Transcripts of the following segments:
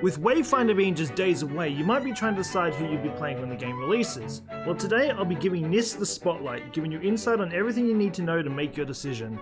With Wayfinder being just days away, you might be trying to decide who you'll be playing when the game releases. Well, today I'll be giving Niss the spotlight, giving you insight on everything you need to know to make your decision.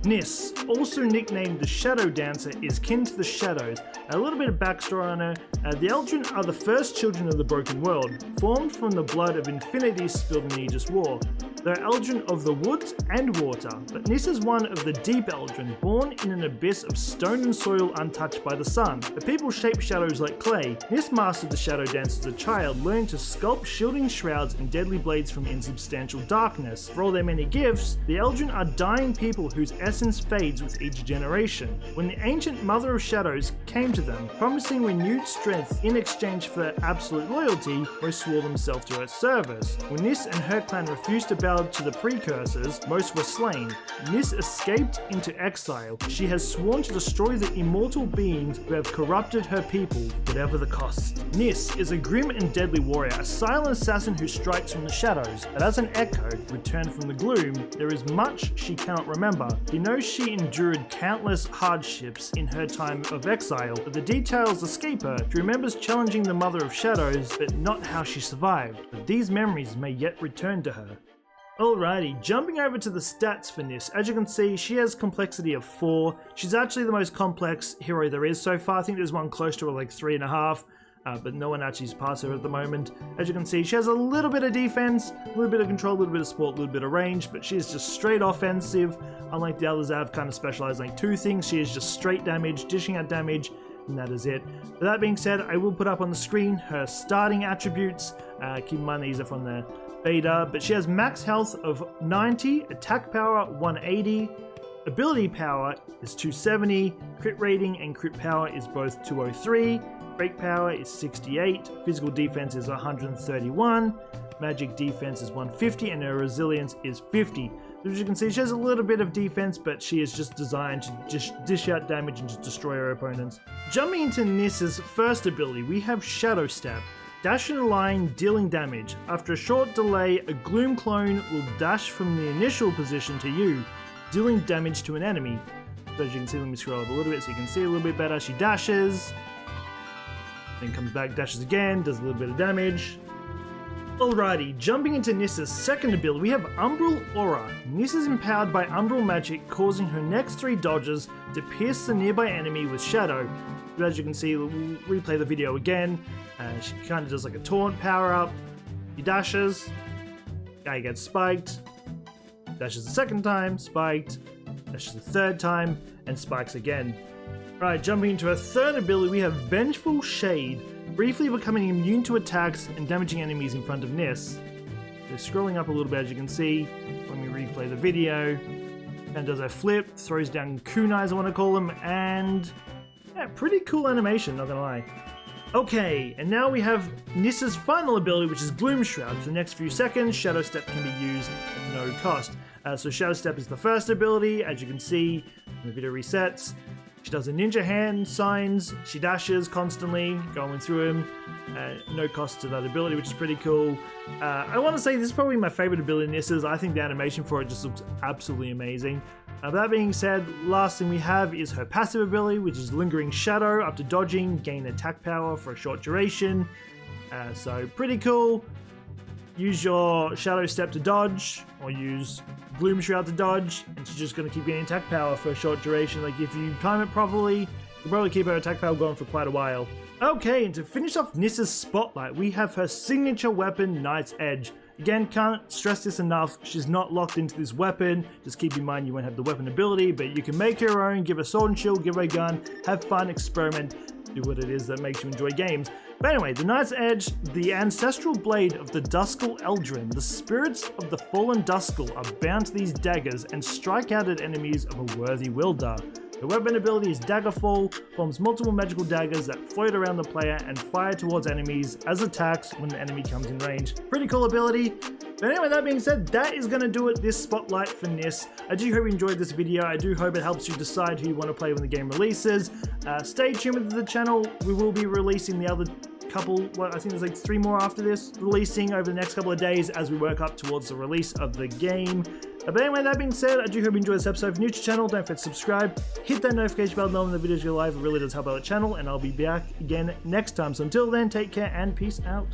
Niss, also nicknamed the Shadow Dancer, is kin to the Shadows. A little bit of backstory on her. The Eldrin are the first children of the Broken World, formed from the blood of infinity spilled in the Aegis War. They're Eldrin of the woods and water, but Niss is one of the deep Eldrin, born in an abyss of stone and soil untouched by the sun. The people shape shadows like clay. Niss mastered the Shadow Dance as a child, learning to sculpt shielding shrouds and deadly blades from insubstantial darkness. For all their many gifts, the Eldrin are dying people whose essence fades with each generation. When the ancient Mother of Shadows came to them, promising renewed strength in exchange for absolute loyalty, they swore themselves to her service. When Niss and her clan refused to bow to the precursors, most were slain. Niss escaped into exile. She has sworn to destroy the immortal beings who have corrupted her people, whatever the cost. Niss is a grim and deadly warrior, a silent assassin who strikes from the shadows, but as an echo, returned from the gloom, there is much she cannot remember. She knows she endured countless hardships in her time of exile, but the details escape her. She remembers challenging the Mother of Shadows, but not how she survived. But these memories may yet return to her. Alrighty, jumping over to the stats for Niss. As you can see, she has complexity of 4. She's actually the most complex hero there is so far. I think there's one close to her, like 3.5. But no one actually has passed her at the moment. As you can see, she has a little bit of defense, a little bit of control, a little bit of support, a little bit of range, but she is just straight offensive. Unlike the others that have kind of specialized like 2 things, she is just straight damage, dishing out damage, and that is it. But that being said, I will put up on the screen her starting attributes. Keep in mind these are from the beta, but she has max health of 90, attack power 180, ability power is 270, crit rating and crit power is both 203, break power is 68, physical defense is 131, magic defense is 150, and her resilience is 50. So as you can see, she has a little bit of defense, but she is just designed to just dish out damage and just destroy her opponents. Jumping into Niss's first ability, we have Shadow Step. Dash in a line, dealing damage. After a short delay, a Gloom clone will dash from the initial position to you, dealing damage to an enemy. So as you can see, let me scroll up a little bit so you can see a little bit better. She dashes, then comes back, dashes again, does a little bit of damage. Alrighty, jumping into Nissa's second ability, we have Umbral Aura. Niss is empowered by Umbral magic, causing her next 3 dodges to pierce the nearby enemy with shadow. But as you can see, we'll replay the video again. She kind of does like a taunt power up. He dashes, guy gets spiked, dashes the second time, spiked, dashes the third time, and spikes again. Right, jumping into her third ability, we have Vengeful Shade, briefly becoming immune to attacks and damaging enemies in front of Niss. So scrolling up a little bit, as you can see, when we replay the video, and does a flip, throws down kunais, I want to call them, and yeah, pretty cool animation, not gonna lie. Okay, and now we have Nissa's final ability, which is Gloom Shroud. For the next few seconds, Shadow Step can be used at no cost. So Shadow Step is the first ability. As you can see, when the video resets, she does a ninja hand signs, she dashes constantly, going through him. No cost to that ability, which is pretty cool. I want to say this is probably my favorite ability in Nissa's. I think the animation for it just looks absolutely amazing. That being said, last thing we have is her passive ability, which is Lingering Shadow. After dodging, gain attack power for a short duration. So pretty cool. Use your Shadow Step to dodge, or use Gloom Shroud to dodge, and she's just going to keep getting attack power for a short duration. Like if you time it properly, you'll probably keep her attack power going for quite a while. Okay, and to finish off Nissa's spotlight, we have her signature weapon, Knight's Edge. Again, can't stress this enough, she's not locked into this weapon. Just keep in mind you won't have the weapon ability, but you can make your own, give her sword and shield, give her a gun, have fun, experiment, do what it is that makes you enjoy games. But anyway, the Knight's Edge, the ancestral blade of the Duskull Eldrin. The spirits of the fallen Duskull are bound to these daggers and strike out at enemies of a worthy wielder. The weapon ability is Daggerfall, forms multiple magical daggers that float around the player and fire towards enemies as attacks when the enemy comes in range. Pretty cool ability. But anyway, that being said, that is going to do it this spotlight for Niss. I do hope you enjoyed this video. I do hope it helps you decide who you want to play when the game releases. Stay tuned with the channel. We will be releasing the other couple, I think there's like 3 more after this, releasing over the next couple of days as we work up towards the release of the game. But anyway, that being said, I do hope you enjoyed this episode. If you're new to the channel, don't forget to subscribe, hit that notification bell, knowing the videos go live. It really does help out the channel, and I'll be back again next time. So until then, take care and peace out.